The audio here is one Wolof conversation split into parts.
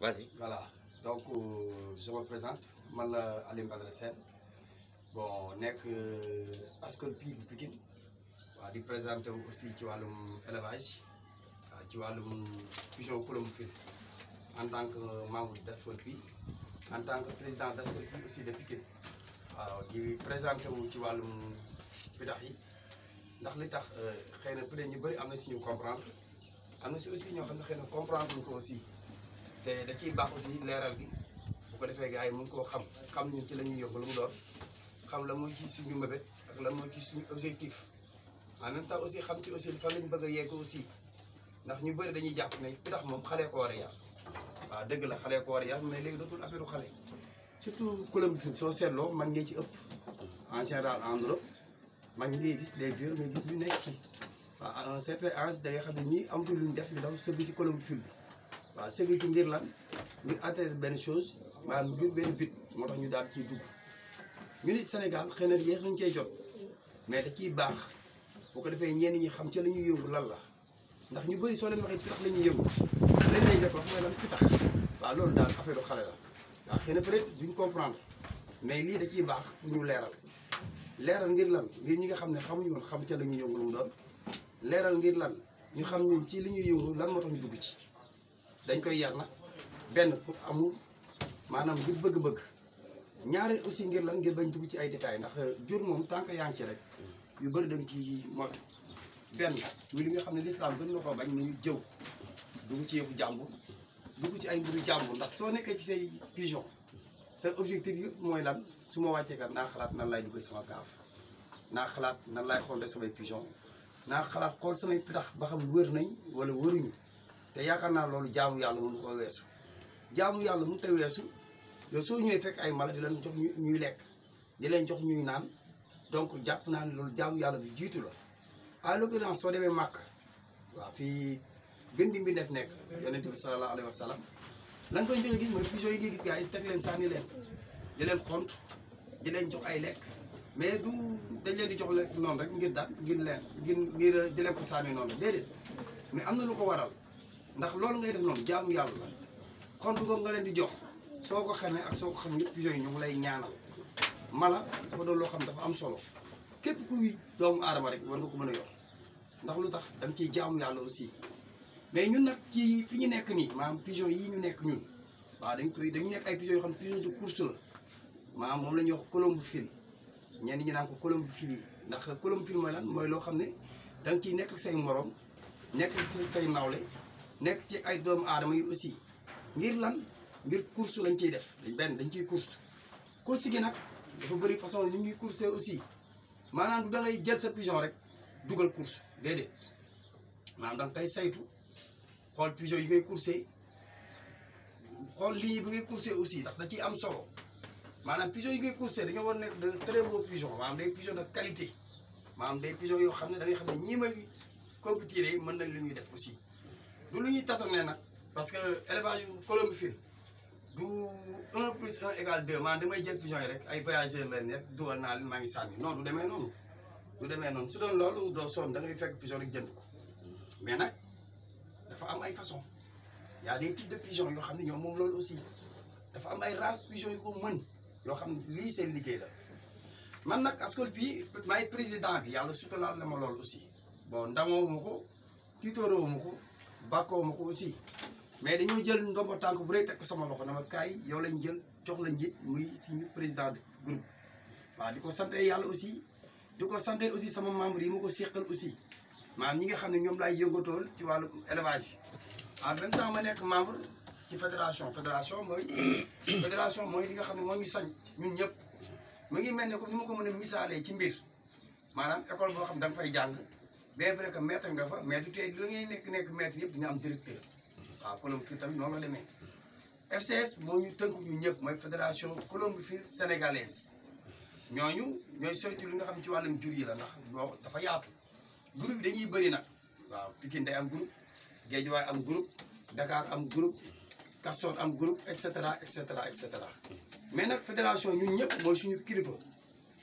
Vas-y. Voilà, donc je me présente, man la Alioune Badara Sène bon nekk Ascol-Pire bu Pikine waaw di présenté wu aussi ci wàllum élevage waaw ci wàllum pigeon colombophiles en tant que membre d'Ascol-Pire en tant que président d'Ascol-Pire aussi de Pikine waaw di présenté wu ci wàllum pitax yi ndax li tax xëy na peut-être ñu bëri am na si ñu comprendre am na si aussi ñoo xam ne xëy na comprendre ñu ko aussi te da ciy baax aussi leeral gi bu ko defee gars yi mun koo xam ñun ci la ñuy yóbbu lu mu doon xam la mooy ci suñu mbébét ak la mooy ci suñu objectif en même temps aussi xam ci aussi fan lañ bëgg a yegg aussi ndax ñu bëri dañuy jàpp ne pitax moom xale ko war a yar waaw dëgg la xale ko war a yar mais léegi dootul affaire xale surtout colombophiles soo seetloo mag ngee ci ëpp en général en Europe mag ñi ngay gis les vieux mais gis ñu nekk ci waaw à un certain âge da ngay xam ne ñii amatul lu ñu def ñu daw sëgg ci colombophiles bi waaw sëgg ci ngir lan ngir atteindre benn chose maanaam ngir benn but moo tax ñu daal ciy dugg ñu nit Sénégal xëy na yéex nañ cey jot mais da ciy baax boo ko defee ñenn ñi xam ca la ñuy yëngu lan la ndax ñu bëri soo leen waxee pitax la ñuy yëngu lañ lay jot wax mooy lan pitax waaw loolu daal affaire xale la waaw xëy na peut-être duñ comprendre mais lii da ciy baax pour ñu leeral ngir lan ngir ñi nga xam ne xamuñu woon xam ca la ñuy yëngu lu mu doon leeral ngir lan ñu xam ñun ci li ñuy yëngu lan moo tax ñu dugg ci dañ koy yar nag benn pour amul maanaam ngir bëgg-bëgg ñaareel aussi ngir lan ngir bañ dugg ci ay détails ndax jur moom tant que yaa ngi ci rek yu bëri dañ ci moytu benn muy li nga xam ne lislaam gën na ko bañ muy jëw dugg ci yëfu jàmbur dugg ci ay mbiru jàmbur ndax soo nekkee ci say pigeon sa objectif yëpp mooy lan su ma wàccee kat naa xalaat nan laay duggee sama gaaf naa xalaat nan laay xonte samay pigeon naa xalaat xool samay pitax ba xam wër nañ wala wëruñu te yaakaar naa loolu jaamu yàlla mënu ko weesu jaamu yàlla mënu te weesu yow soo ñëwee fekk ay mala di leen jox ñuy lekk di leen jox ñuy naan donc jàpp naa ne loolu jaamu yàlla bi jiitu la à l'occurrence soo demee màkk waaw fii gën di mbindeef nekk yonent bi sallallahu alayhi wa sallam lan koy njëkk a gis mooy pigeon yi ngay gis gars yi teg leen sànni leen di leen xont di leen jox ay lekk mais du dañ leen di jox lekk noonu rek ngir daal ngir di leen ko sànni noonu déedéet mais am na lu ko waral ndax loolu ngay def noonu jaamu yàlla la xont ko nga leen di jox soo ko xamee ak soo ko xamul yëpp pigeon yi ñu ngi lay ñaanal mala dafa doon loo xam dafa am solo képp kuy doomu aadama rek war nga ko mën a yor ndax lu tax dañ ciy jaamu yàlla aussi mais ñun nag ci fi ñu nekk nii maanaam pigeon yii ñu nekk ñun waaw dañu nekk ay pigeon yoo xam ne pigeon de course la maanaam moom la ñuy wax colombophiles ñenn ñi naan ko colombophiles yi ndax colombophiles mooy lan mooy loo xam ne da nga ciy nekk ak say morom nekk ak say nawle nekk ci ay doomu aadama yi aussi ngir lan ngir course lañ ciy def dañ ciy course gi nag dafa bëri façon li ñuy courser aussi maanaam du da ngay jël sa pigeon rek dugal course déedéet maanaam da nga koy saytu xool pigeon yi ngay courser xool lii bi ngay courser aussi ndax da ciy am solo maanaam pigeon yi ngay courser dañoo war nekk de très beaux pigeons maanaam des pigeons de qualité maanaam des pigeons yoo xam ne da ngay xam ne ñii may compétir yi mën nañ li ñuy def aussi du lu ñuy tâtonner nag parce que élevage yu colombophiles du 1 plus 1 égale 2 maanaam damay jël pigeon yi rek ay voyageurs lañ rek dugal naa leen maa ngi sànni non du demee noonu su doon loolu doo sonn da ngay fekk pigeon rek jënd ko mais nag dafa am ay façon y a des types de pigeons yoo xam ne ñoom moom loolu aussi dafa am ay races pigeons yu ko mën yoo xam ne lii seen liggéey la man nag Ascol-Pire maay président bi yàlla suturaal na ma loolu aussi bon ndamoo ma ko tiitooroo ma ko bàkkoo ma ko aussi mais dañoo jël ndombo tànk bu rëy teg ko sama loxo dama kaay yow lañ jël jox la njiit muy suñu président de groupe waaw di ko sante yàlla aussi di ko sante aussi sama membre yi ma ko seqal aussi maanaam ñi nga xam ne ñoom laay yëngatool ci wàllu élevage en même temps ma nekk membre ci fédération mooy li nga xam ne moo ñu sañ ñun ñëpp mu ngi mel ne comme ni ma ko mën a misaalee ci mbir maanaam école boo xam da nga fay jàng bien vrai que maître nga fa mais du tey lu ngay nekk maître yëpp dina am directeur waaw colombophiles tamit noonu la demee FCS moo ñu tënk ñu ñëpp mooy fédération colombophiles sénégalaise ñooy soytu li nga xam ci wàllum jur yi la ndax boo dafa yaatu groupe yi dañuy bëri nag waaw Pikine day am groupe Guédiawaye am groupe Dakar am groupe Castor am groupe et cetera et cetera et cetera mais nag fédération ñun ñëpp mooy suñu kilifa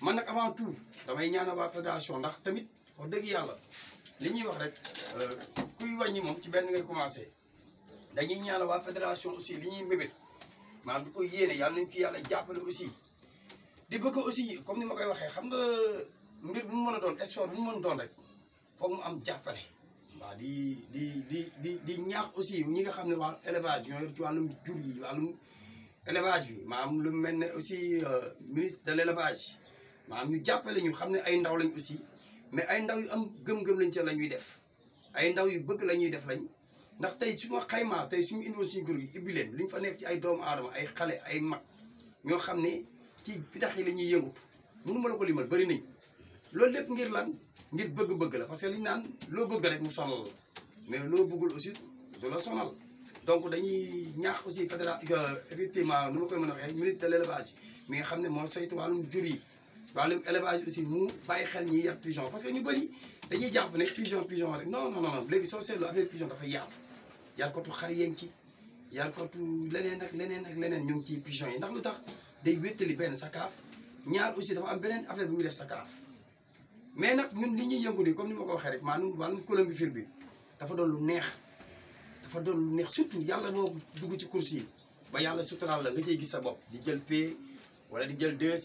man nag avant tout damay ñaanal waa fédération ndax tamit wax dëgg yàlla li ñuy wax rek kuy wàññi moom ci benn ngay commencé dañuy ñaanal waa fédération aussi li ñuy mébét maanaam di ko yéene yàlla nañ ci yàlla jàppale aussi di bëgg aussi comme ni ma koy waxee xam nga mbir bu mu mën a doon sport bu mu mën a doon rek foog mu am jàppale waaw di ñaax aussi ñi nga xam ne waa élevage ñoo yor ci wàllum jur yi wàllum élevage bi maanaam lu mel ne aussi ministre de l' élevage maanaam ñu jàppale ñu xam ne ay ndaw lañ aussi mais ay ndaw yu am gëm-gëm lañ ca la ñuy def ay ndaw yu bëgg la ñuy def lañ ndax tey su ma xaymaa tey suñu indiwoon suñu kër gi ibbi leen li ñu fa nekk ci ay doomu aadama ay xale ay mag ñoo xam ne ci pitax yi la ñuy yëngutu mënu ma la ko limal bëri nañ loolu lépp ngir lan ngir bëgg-bëgg la parce que li ñu naan loo bëgg rek mu sonal la mais loo bëggul aussi du la sonal donc dañuy ñaax aussi effectivement nu ma koy mën a waxee ministre de l' élevage mi nga xam ne moo saytu wàllum jur yi wàllum élevage aussi mu bàyyi xel ñi yar pigeon parce que ñu bëri dañuy jàpp ne pigeon rek non léegi soo seetloo affaire pigeon dafa yaatu yarkatu xar yéen ci yarkatu leneen ak leneen ñu ngi ci pigeon yi ndax lu tax day wéttali benn sa kaaf ñaar aussi dafa am beneen affaire bu muy def sa kaaf mais nag ñun li ñuy yëngu nii comme ni ma ko waxee rek maanaam wàllum colombifère bi dafa doon lu neex surtout yàlla moo dugg ci course yi ba yàlla suturaal la nga cey gis sa bopp di jël P wala di jël 2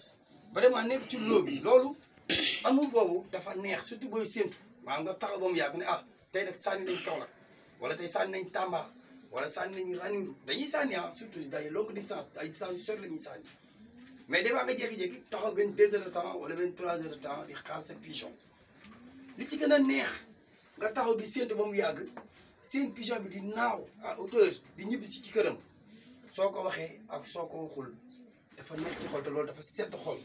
vraiment nekk ci loo bi loolu amul boobu dafa neex surtout booy séentu maanaam nga taxaw ba mu yàgg ne tey nag sànni nañ Kaolack wala tey sànni nañ Tamba wala sànni nañ Ranérou dañuy sànni surtout day longue distance ay distance yu sori la ñuy sànni mais des fois nga jékki-jékki taxaw benn 2 heures de temps wala benn 3 heures de temps di xaar sa pigeon li ci gën a neex nga taxaw di séentu ba mu yàgg seen pigeon bi di naaw à hauteur di ñibbi si ci këram soo ko waxee ak soo ko waxul dafa nekk ci xol te loolu dafa sedd xol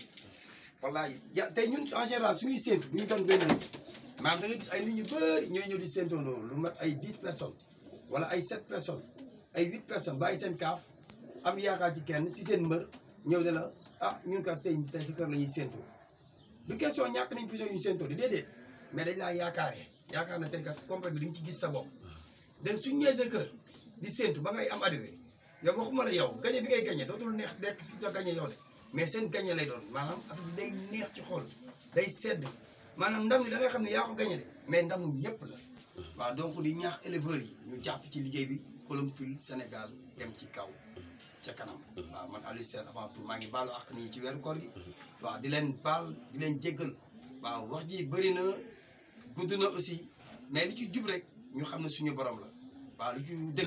wallaay tey ñun en général suñuy séentu bu ñu doon benn nit maanaam da nga gis ay nit ñu bëri ñooy ñëw di séentoondoo lu mat ay 10 personnes wala ay 7 personnes ay 8 personnes bàyyi seen kaaf am yaakaar ci kenn si seen mbër ñëw de la ñun kat tey sa kër la ñuy séentoo du question ñàkk nañ pigeon yu séentoo di déedéet mais dañ laa yaakaar na tey kat compét bi di nga ci gis sa bopp den suñ ñëwee sa kër di séentu ba ngay am arrivé yow waxuma la yow gañe bi ngay gañe dootul neex nekk si sa gañe yow de mais seen gañe lay doon maanaam affaire bi day neex ci xol day sedd maanaam ndam li da ngay xam ne yaa ko gañe de mais ndamum ñëpp la waaw donc di ñaax éleveurs yi ñu jàpp ci liggéey bi Colombifère Sénégal dem ci kaw ca kanam waaw man Aliou Sène avant tout maa ngi baalu àq nii ci weeru koor gi waaw di leen baal di leen jéggal waaw wax ji bëri na gudd na aussi mais li ci jub rek ñu xam ne suñu borom la waaw lu ci dëgg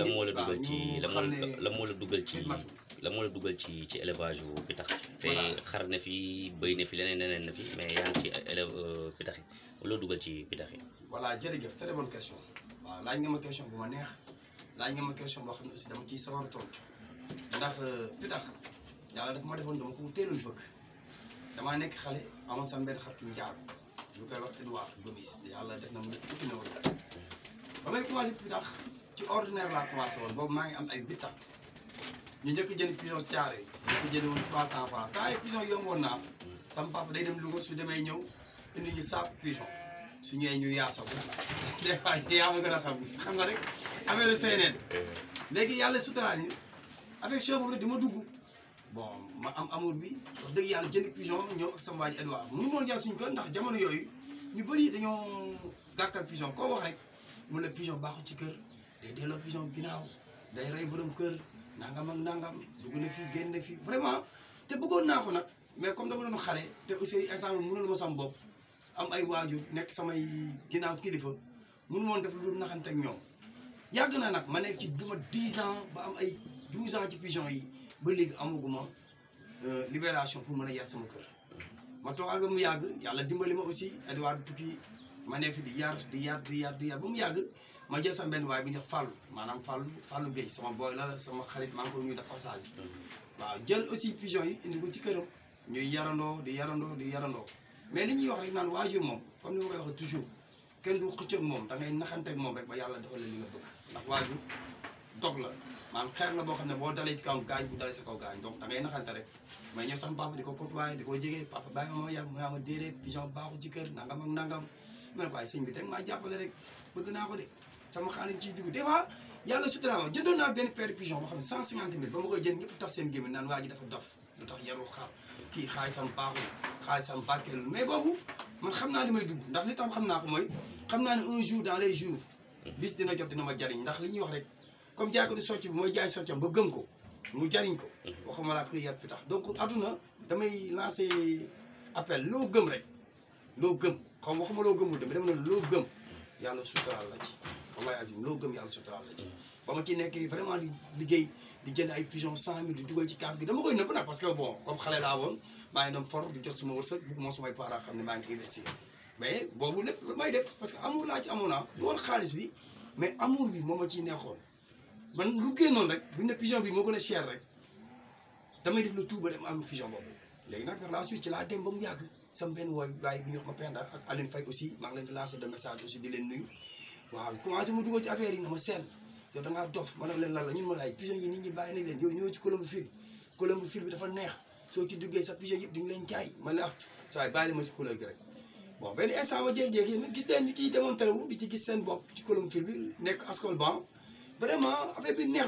la moo la dugal ci élevage yu pitax te xar na fi bëy na fi leneen na fi mais yaa ngi ci élève pitax yi loo dugal ci pitax yi voilà jërëjëf très bonne question waaw laaj nga ma question bu ma neex laaj nga ma question boo xam ne aussi dama ciy sawar a tontu ndax pitax yàlla daf ma defoon dama ko teeloon bëgg damaa nekk xale amoon sama benn xaritu njaago ñu koy wax Edouard Gomis yàlla def na mu nekk tukki na woon ba may commencé pitax ci ordinaire laa commencé woon boobu maa ngi am ay 8 ans ñu njëkk jënd pigeon caare yi njëkk jënd woon 300 francs temps yi pigeon yomboon naa sama papa day dem Louga su demee ñëw indi ñu saaku pigeon su ñëwee ñu yaasoo ko des fois yaa ma gën a xam nga rek affaire séeneen léegi yàlla suturaal ñu affection boobu nag di ma dugg bon ma am amour bi wax dëgg yàlla jënd pigeon ñëw ak sama waa ji Edouard mënu moon jaar suñu kër ndax jamono yooyu ñu bëri dañoo gàttal pigeon koo wax rek mun la pigeon baaxul ci kër day delloo pigeon ginnaaw day rey borom kër nangam ak nangam dugg na fii génn na fii vraiment te bëggoon naa ko nag mais comme dama doon xale te aussi instant bi mënul ma sama bopp am ay waajur nekk samay ginnaaw kilifa mënu moon def lu dul naxante ak ñoom yàgg na nag ma nekk ci du ma 10 ans ba am ay 12 ans ci pigeon yi ba léegi amaguma libération pour mën a yar sama kër ma toogal ba mu yàgg yàlla dimbali ma aussi Edouard tukki ma ne fi di yar ba mu yàgg ma jël sama benn waay bi ñu def Fallou maanaam Fallou Gueye sama boy la sama xarit maa ngi ko ñuy def passage waaw jël aussi pigeon yi indi ko ci këram ñuy yarandoo di yarandoo mais li ñuy wax rek naan waajur moom comme ni ma koy waxee toujours kenn du xëcc ak moom da ngay naxante ak moom rek ba yàlla defal la li nga bëgg ndax waajur dog la maanaam xeer la boo xam ne boo dalee ci kawam gaañ bu dalee sa kaw gaañ donc da ngay naxante rek mais ñëw sama papa di ko côtoyer di ko jege papa bàyyi ma yar mu ma déedéet pigeon baaxul ci kër nangam ak nangam ma ne ko waaye sëñ bi teg maa jàppale rek bëgg naa ko de sama xaalis ciy dugg des fois yàlla suturaama jëndoon naa benn paire pigeon boo xam ne 150 000 ba ma koy jënd ñëpp tax seen gémmiñ naan waa ji dafa dof lu tax yarul xar kii xaalisam baaxul xaalisam barkeelul mais boobu man xam naa li may dugg ndax li tam xam naa ko mooy xam naa ne un jour dans les jours bis dina jot dina ma jariñ ndax li ñuy wax rek comme jaay ko di socc bi mooy jaay soccam ba gëm ko mu jariñ ko waxuma laa koy yar pitax donc aduna damay lancer appel loo gëm rek loo gëm xam waxuma loo gëmul dama ne loo gëm yàlla suturaal la ci wallahi azim loo gëm yàlla suturaal la ci ba ma ci nekkee vraiment di liggéey di jënd ay pigeon 100 000 di dugal ci kaaf gi dama koy nëbb nag parce que bon comme xale laa woon maa ngi doon for di jot suma wërsëg bugg moo sumay parents xam ne maa ngi investir mais boobu lépp may def parce que amour laa ci amoon naa du woon xaalis bi mais amour bi moo ma ciy neexoon man lu génnoon rek bu ñu ne pigeon bi moo gën a cher rek damay def le tout ba dem am pigeon boobu léegi nag par la suite ci laa dem ba mu yàgg sama benn waay bi ñu wax ma Penda ak Aline Faye aussi maa ngi leen di lancer de message aussi di leen nuyu waaw commencé ma dugal ci affaire yi na ma seen yow da ngaa dof ma ne leen lan la ñun ma ay pigeon yi nit ñi bàyyi nañ leen yow ñëw ci colombe fil bi dafa neex soo ci duggee sa pigeon yëpp di nga leen jaay ma ne ah saa yi bàyyi ma ci couleur gi rek bon benn instant ma jékki-jékki nag gis leen ni ciy démontré wu di ci gis seen bopp ci colombe fil bi nekk Ascol ban vraiment affaire bi neex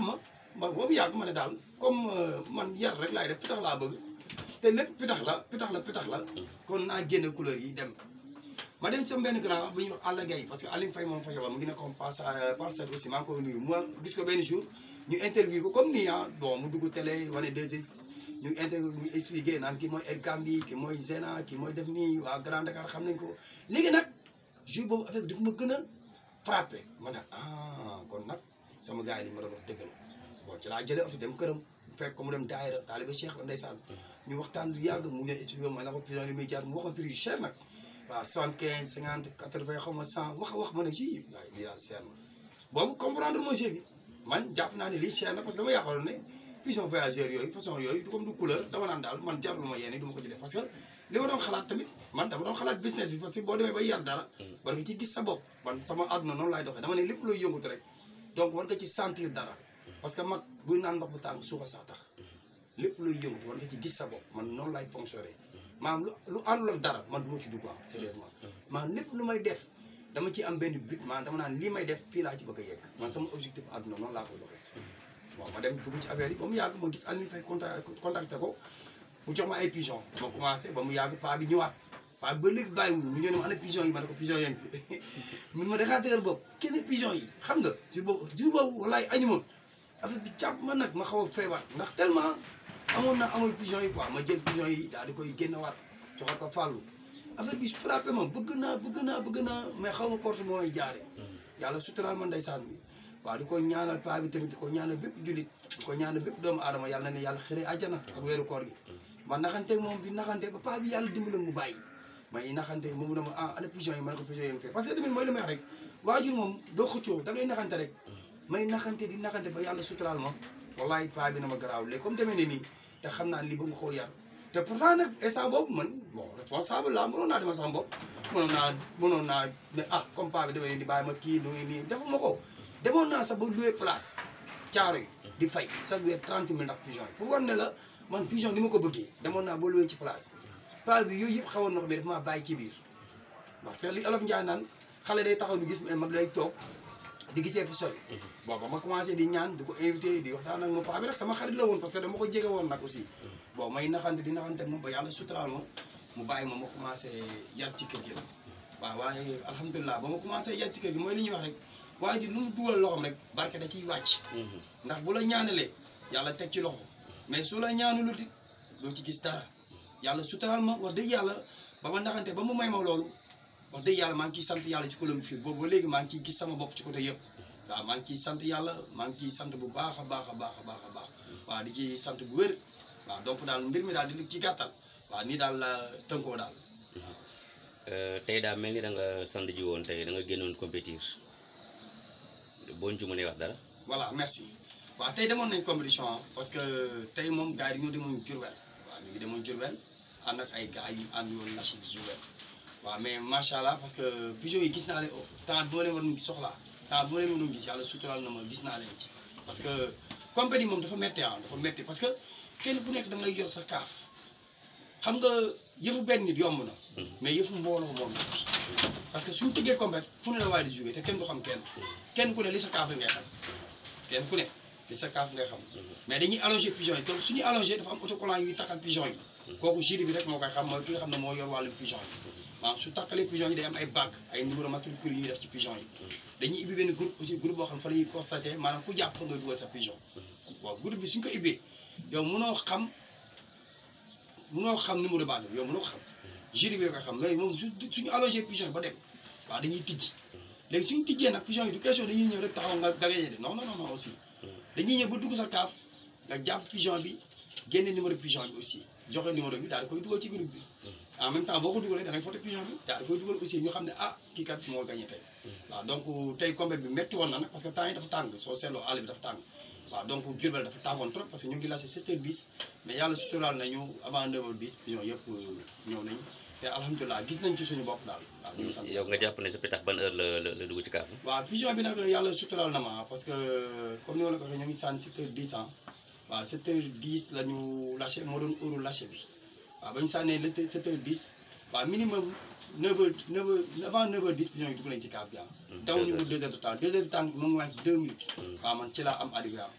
ma boobu yàgg ma ne daal comme man yar rek laay def pitax laa bëgg te lépp pitax la kon naa génne couleur yi dem ma dem ci sama benn grand bu ñuy wax Alla Gaye parce que Aline Faye moom fa yowoon mu ngi nekkoon Parcelles aussi maa ngi koy nuyu moi gis ko benn jour ñu interview ko comme nii ah bon mu dugg télé wane 2S ñu interview ñu expliqué naan kii mooy El Gambi kii mooy Zena kii mooy def nii waa Grand Dakar xam nañ ko léegi nag jour boobu affaire bi dafa ma gën a frappé ma ne ah kon nag sama gars yi li ma doon wax dëgg la bon ci laa jëlee oto dem këram fekk ko mu dem daayira taaliba Cheikh la ndeysaan ñu waxtaan lu yàgg mu leen expliqué ma la ko pigeon li muy jaar mu wax ma prix yu cher nag waaw 75 50 80 xaw ma 100 wax ma ne ci waaye lii daal cher na boobu comprendre mo jeu bi man jàpp naa ne lii cher na parce que dama yaakaaroon ne pigeon voyageur yooyu façon yooyu du comme du couleur dama naan daal man jarul ma yéene du ma ko ci def parce que li ma doon xalaat tamit man dama doon xalaat business bi parce que boo demee bay yar dara war nga ci gis sa bopp man sama àdduna noonu laay doxee dama ne lépp looy yëngutu rek donc war nga ci sentir dara parce que mag buy naan ndox bu tàng suuxa saa tax lépp looy yëngutu war nga ci gis sa bopp man noonu laay fonctionner maanaam lu àndul ak dara man du ma ci dugg am sérieusement maanaam lépp lu may def dama ci am benn but maanaam dama naan lii may def fii laa ci bëgg a yegg man sama objectif àdduna noonu laa koy doxee bon ma dem dugg ci affaire yi ba mu yàgg ma gis Aline Faye contacté ko mu jox ma ay pigeon ma commencé ba mu yàgg paa bi ñëwaat paa bi ba léegi bàyyiwul mu ñëw ne ma ana pigeon yi ma ne ko pigeon yaa ngi fi mun ma dangaa dëgër bopp kenn pigeon yi xam nga jour boobu walaay añu ma affaire bi jàpp ma nag ma xaw a feebar ndax tellement amoon na amul pigeon yi quoi ma jël pigeon yi daal di koy génnewaat joxal ko fàllu affaire bi frappé ma bëgg naa mais xaw ma porte mooy jaare yàlla suturaal ma ndeysaan bi waaw di ko ñaanal paa bi tamit di ko ñaanal bépp jullit di ko ñaanal bépp doomu aadama yàlla na ne yàlla xëre àjjana ak weeru koor gi ma naxante moom di naxante ba paa bi yàlla dimbali mu bàyyi may naxante moom na ma ah ana pigeon yi ma ne ko pigeon yi nga fee parce que tamit mooy li may wax rek waajur moom doo xëccoo da ngay naxante rek may naxante di naxante ba yàlla suturaal ma wallahi paa bi na ma garaaw léegi comme demee ne nii te xam naa li ba nga koo yar te pourtant nag instant boobu man bon responsable la mënoon naa dema sama bopp mënoon naa ne ah comme paa bi demee ne di bàyyi ma kii nii defuma ko demoon naa sax ba loué place caaro yi di fay chaque weer 30 000 ndax pigeon yi pour war ne la man pigeon ni ma ko bëggee demoon naa ba loué ci place bi yooyu yëpp xawoon na ko mais dafa maa bàyyi ci biir parce que li olof Njaay naan xale day taxaw di gis mais mag day toog di gisee fi sori bon ba ma commencé di ñaan di ko invité di waxtaan ak ma paa bi rek sama xarit la woon parce que dama ko jege woon nag aussi bon may naxante di naxante moom ba yàlla suturaal ma mu bàyyi ma commencé yar ci kër gi la waaw waaye alhamdulilah ba ma commencé yar ci kër gi mooy li ñuy wax rek waaye ji lu mu dugal loxoom rek barke da ciy wàcc ndax bu la ñaanalee yàlla teg ci loxo mais su la ñaanul it doo ci gis dara yàlla suturaal ma wax dëgg yàlla ba ma naxante ba mu may ma loolu wax dëgg yàlla maa ngi ciy sant yàlla ci Colombe fii boobu ba léegi maa ngi ciy gis sama bopp ci côté yëpp waaw maa ngi ciy sant yàlla maa ngi ciy sant bu baax a baax waaw di ci sant bu wér waaw donc daal mbir mi daal di ci gàttal waaw nii daal la tënkoo daal. tey daal mel ni da nga sant ji woon tey da nga génnoon compétir boo ñu ci mënee wax dara. voilà merci waaw tey demoon nañ compétition parce que tey moom gars yi dañoo demoon Diourbel waaw ñu ngi demoon Diourbel ànd ak ay gars yu ànd yoon Nachi bi Diourbel waaw mais macha allah parce que pigeon yi gis naa leen temps bi ma leen waroon soxlaa temps bi ma leen waroon gis yàlla suturaal na ma gis naa leen ci parce que compétition moom dafa métti parce que kenn ku nekk da ngay yor sa kaaf xam nga yëfu benn nit yomb na mais yëfu mbooloo moom métti parce que suñu tëggee compétition fu ne la waaye di jógee te kenn du xam kenn ku ne li sa kaaf la ngay xam kenn ku ne li sa kaaf ngay xam mais dañuy allongé pigeon yi donc suñuy allongé dafa am autocollant yuy takkal pigeon yi kooku jury bi rek moo koy xam mooy ki nga xam ne moo yor wàllu pigeon yi maanaam su takkalee pigeon yi day am ay bague ay numéro matricule yi def ci pigeon yi dañuy ibbi benn groupe aussi groupe boo xam fa la ñuy constaté maanaam ku jàpp fa nga dugal sa pigeon waaw groupe bi suñ ko ibbee yow mënoo xam numéro base bi yow mënoo ko xam jury bi koy xam mais moom suñu allongé pigeon yi ba dem waaw dañuy tijji léegi suñu tijjee nag pigeon yi du question dañuy ñëw rek taxaw nga gagné de non non non aussi dañuy ñëw ba dugg sa kaaf nga jàpp pigeon bi génne numéro pigeon bi aussi joxe numéro bi daal di koy dugal ci groupe bi en même temps boo ko dugalee da ngay photo pigeon bi daal di koy dugal aussi ñu xam ne ah kii kat moo gagné tey waaw donc tey combat bi métti woon na nag parce que temps yi dafa tàng soo seetloo àll bi dafa tàng waaw donc Diourbel dafa tàngoon trop parce que ñu ngi lâché 7h10 mais yàlla suturaal nañu avant 9h10 pigeon yëpp ñëw nañu te alhamdulilah gis nañ ci suñu bopp daal waaw ñu ngi sant yow nga jàpp ne sa pitax ban heure la dugg ci kaaf waaw pigeon bi nag yàlla suturaal na ma parce que comme ni ma la ko waxee ñu ngi sànni 7h10 ah waaw 7h10 la ñu lâché moo doon heure lâché bi waaw ba ñu sànnee 7h10 waaw minimum 9h avant 9h10 pigeon yi dugg nañ ci kaaf bi ah. daw ñu 2 heures de temps 2 heures de temps mu ngi wàññi 2 minutes. waaw man ci laa am arrivé ah.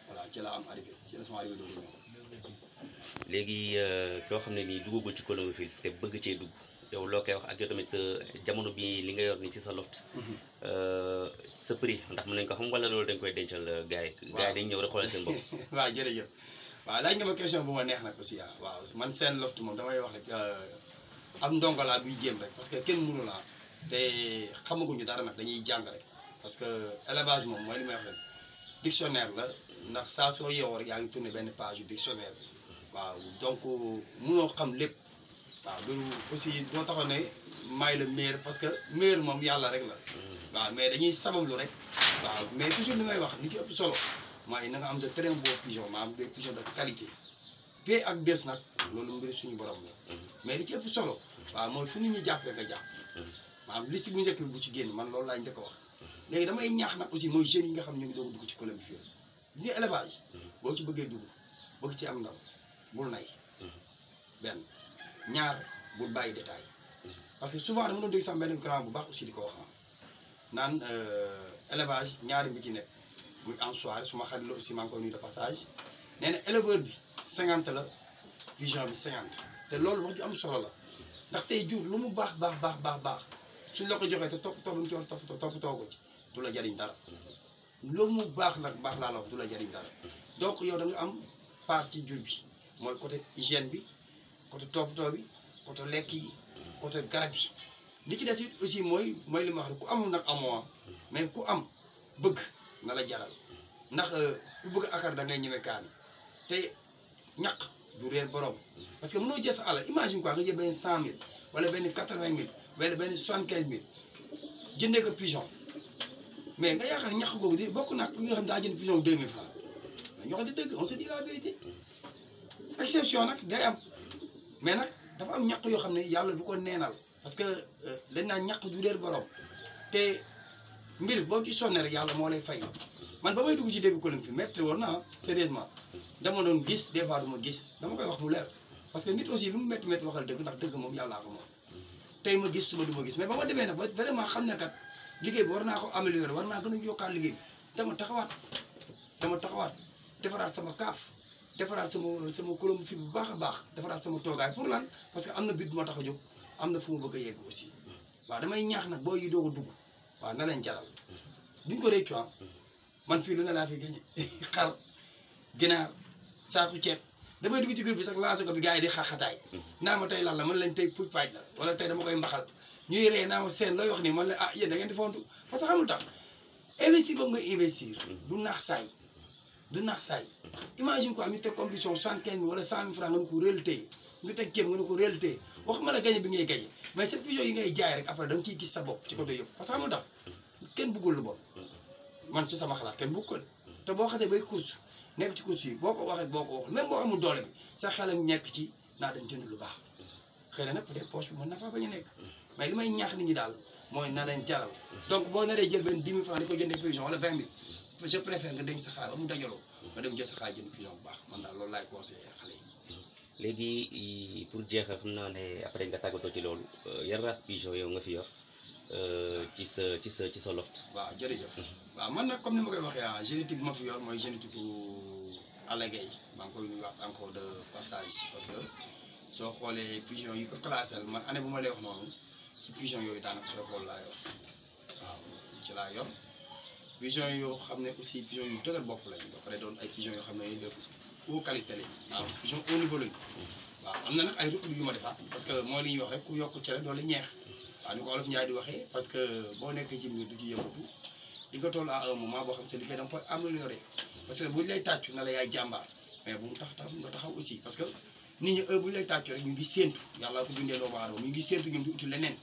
voilà ci laa am arrivé ci la sama arrivé doon ñëw. léegi koo xam ne nii duggagul ci Colombofile te bëgg cee dugg yow loo koy wax ak yow tamit sa jamono bi li nga yor ni ci sa loft sa prix ndax mën nañ ko xam wala loolu dañ koy dencal gars yi. waaw gars yi dañ ñëw rek xoolal seen bopp. waaw jërëjëf waaw laaj nga ma question bu ma neex nag aussi ah waaw man seen loft moom damay wax rek am ndongo laa buy jéem rek parce que kenn mënu laa te xamaguñu dara nag dañuy jàng rek parce que élevage moom mooy li may wax rek dictionnaire la ndax saa soo yeewoo rek yaa ngi tourné benn page yu dictionnaire waaw donc mënoo xam lépp waaw loolu aussi doo taxaw ne maay le meilleur parce que meilleur moom yàlla rek la waaw mais dañuy sabablu rek waaw mais toujours li may wax li ci ëpp solo mooy na nga am de très beaux pigeons maanaam des pigeons de qualité P ak bés nag loolu mbiri suñu borom la mais li ci ëpp solo waaw mooy fu nit ñi jàppee nga jàpp maanaam liste bu njëkk bi bu ci génn man loolu laay njëkk a wax léegi damay ñaax nag aussi mooy jeunes yi nga xam ñu ngi doog a dugg ci Colombofile gis nga élevage boo ci bëggee dugg bëgg ci am ndam bul nay benn ñaar bul bàyyi détail parce que souvent dama doon dégg sax benn grand bu baax aussi di ko wax naan élevage ñaari bi ci nekk muy en soirée suma xarit la aussi maa ngi koy nuyu de passage nee na éleveur bi 50 la pigeon bi 50 te loolu wax ju am solo la ndax tey jur lu mu baax suñ la ko joxee te toppatoo lu mu ci war toppatoo ko ci du la jariñ dara lu mu baax nag baax laa la wax du la jariñ dara donc yow da nga am part ci jur bi mooy côté hygiène bi côté toppatoo bi côté lekk yi côté garab yi li ci des it aussi mooy li ma wax rek ku amul nag amoo mais ku am bëgg na la jaral ndax ku bëgg akar da ngay ñeme kaani te ñaq du réer borom parce que mënoo jël sa alal imagine quoi nga jël benn 100 000 wala benn 80 000 wala benn 75 000 jëndee ko pigeon mais nga yaakaar ñaq googu di bokk nag ki nga xam daa jënd pigeon 2000 francs mais ñoo xam ne dëgg on se dit la vérité exception nag day am mais nag dafa am ñaq yoo xam ne yàlla du ko neenal parce que dañ naan ñaq du réer borom te mbir boo ci sonné rek yàlla moo lay fay man ba may dugg ci début Colombofile métti woon na sérieusement dama doon gis des fois du ma gis dama koy wax mu leer parce que nit aussi lu mu métti waxal dëgg ndax dëgg moom yàllaa ko moom tey ma gis suba du ma gis mais ba ma demee nag ba vraiment xam ne kat liggéey bi war naa ko améliorer war naa gën a yokkaat liggéey bi dama taxawaat defaraat sama kaaf defaraat sama Colombofile bu baax a baax defaraat sama toogaay pour lan parce que am na bit bu ma tax a jóg am na fu mu bëgg a yegg aussi waaw damay ñaax nag boo yi doog a dugg waaw na leen jaral duñ ko réccu man fii lu ne laa fi gañe xar ginaar saaku ceeb damay dugg ci groupe bi sax lancé ko bi gars yi di xaxataay naa ma tey lan la man leen tey puuj paaj la wala tey dama koy mbaxal ñuy ree naa ma seen looy wax nii man la ah yéen da ngeen di fontu parce que xamul tax investir boobu ngay investir du naax saay imagine quoi ñu teg compétition 75 000 wala 100 000 francs nga ne ko réalité ñu teg ceeb nga ne ko réalité wax ma la gañe bi ngay gañe mais ces pigeons yi ngay jaay rek après da nga ciy gis sa bopp ci côté yëpp parce que xamul tax kenn bëggul lu bon man ci sama xalaat kenn bëgg ko de te boo xasee bay course nekk ci course yi boo ko waxee boo ko waxul même boo amul doole bi sa xelam nekk ci naa dem jënd lu baax xëy na nag peut-être poche bi mën na faa bañ a nekk mais li may ñaax nit ñi daal mooy na leen jaral donc boo naree jël benn 10 000 francs di ko jëndee pigeon wala 20 000 je préfère nga denc sa xaar ba mu dajaloo nga dem jël sa xaar jënd pigeon bu baax man daal loolu laay conseillé xale yi. léegi pour jeexal xam naa ne après nga tàggatoo ci loolu yan race pigeon yow nga fi yor ci sa loft. waaw jërëjëf. waaw man nag comme ni ma koy waxee ah génétique bi ma fi yor mooy génétique Alla Gaye maa ngi koy nuyuwaat encore de passage parce que soo xoolee pigeon yi ko classé man année bu ma lay wax noonu ci pigeon yooyu daanaka sooy xool laa yor waaw ci laa yor pigeon yoo xam ne aussi pigeon yu dëgër bopp lañu ba pare doon ay pigeon yoo xam ne de haute qualité lañu waaw pigeon haut niveau lañu waaw am na nag ay recours yu ma defaat parce que mooy li ñuy wax rek ku yokk cere doole ñeex waaw ni ko Olof Njaay di waxee parce que boo nekkee ci mbir du ci yëngatu di nga toll à un moment boo xam sa liggéey da nga koy améliorer parce que buñ lay tàccu na la yaay jàmbaar mais bu mu tax nga taxaw aussi parce que nit ñi heure bu ñu lay tàccu rek ñu ngi séentu yàlla ko bindee doomu aadama ñu ngi séentu ñoom di uti leneen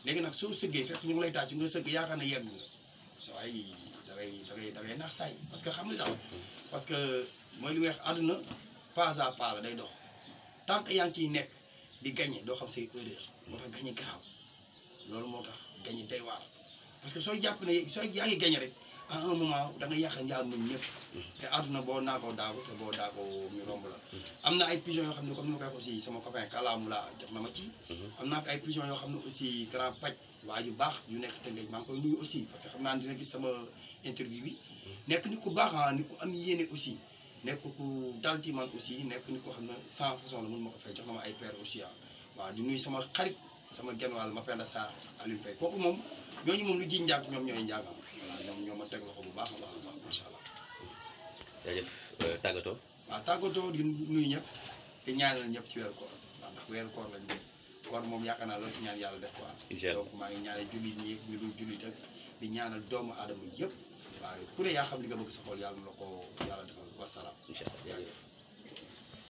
léegi nag soo sëggee fekk ñu ngi lay tàccu nga sëgg yaakaar na yegg nga so ay da ngay naax saay parce que xam nga tax parce que mooy li may wax àdduna pas à pas la day dox tant que yaa ngi ciy nekk di gagné doo xam say erreur moo tax gagné garaaw loolu moo tax gagné day waar parce que sooy jàpp ne sooy yaa ngi gagné rek à un moment da nga yàq njaar muñ ñëpp te àdduna boo naakoo daago te boo daagoo ñu romb la am na ay pigeon yoo xam ne comme ni ma koy wax aussi sama copain kalaamu laa jox na ma ci am naa fi ay pigeon yoo xam ne aussi grand paj waa yu baax yu nekk Tëngéej maa ngi koy nuyu aussi parce que xam naa dina gis sama interview bi nekk nit ku baax ah nit ku am yéene aussi nekk ku dal ci man aussi nekk nit koo xam ne 100% la mun ma ko fay jox na ma ay paire aussi ah waaw di nuyu sama xarit sama genn wàll ma Penda Sarr Alioune Faye kooku moom ñooñu moom lu ji njaag ñoom ñooy njaagam voilà ñoom ñoo ma teg loxo bu baax a baax a baax macha allah. jaajëf tàggatoo. waaw tàggatoo di nuyu ñëpp te ñaanal ñëpp ci weeru koor waaw ndax weeru koor lañ ñu koor moom yaakaar naa loolu ci ñaan yàlla def quoi. donc maa ngi ñaanal jullit ñi ñu dul jullit ak di ñaanal doomu aadama yëpp waaw ku ne yaa xam li nga bëgg sa xool yàlla na la ko yàlla defal wasalaam. incha allah.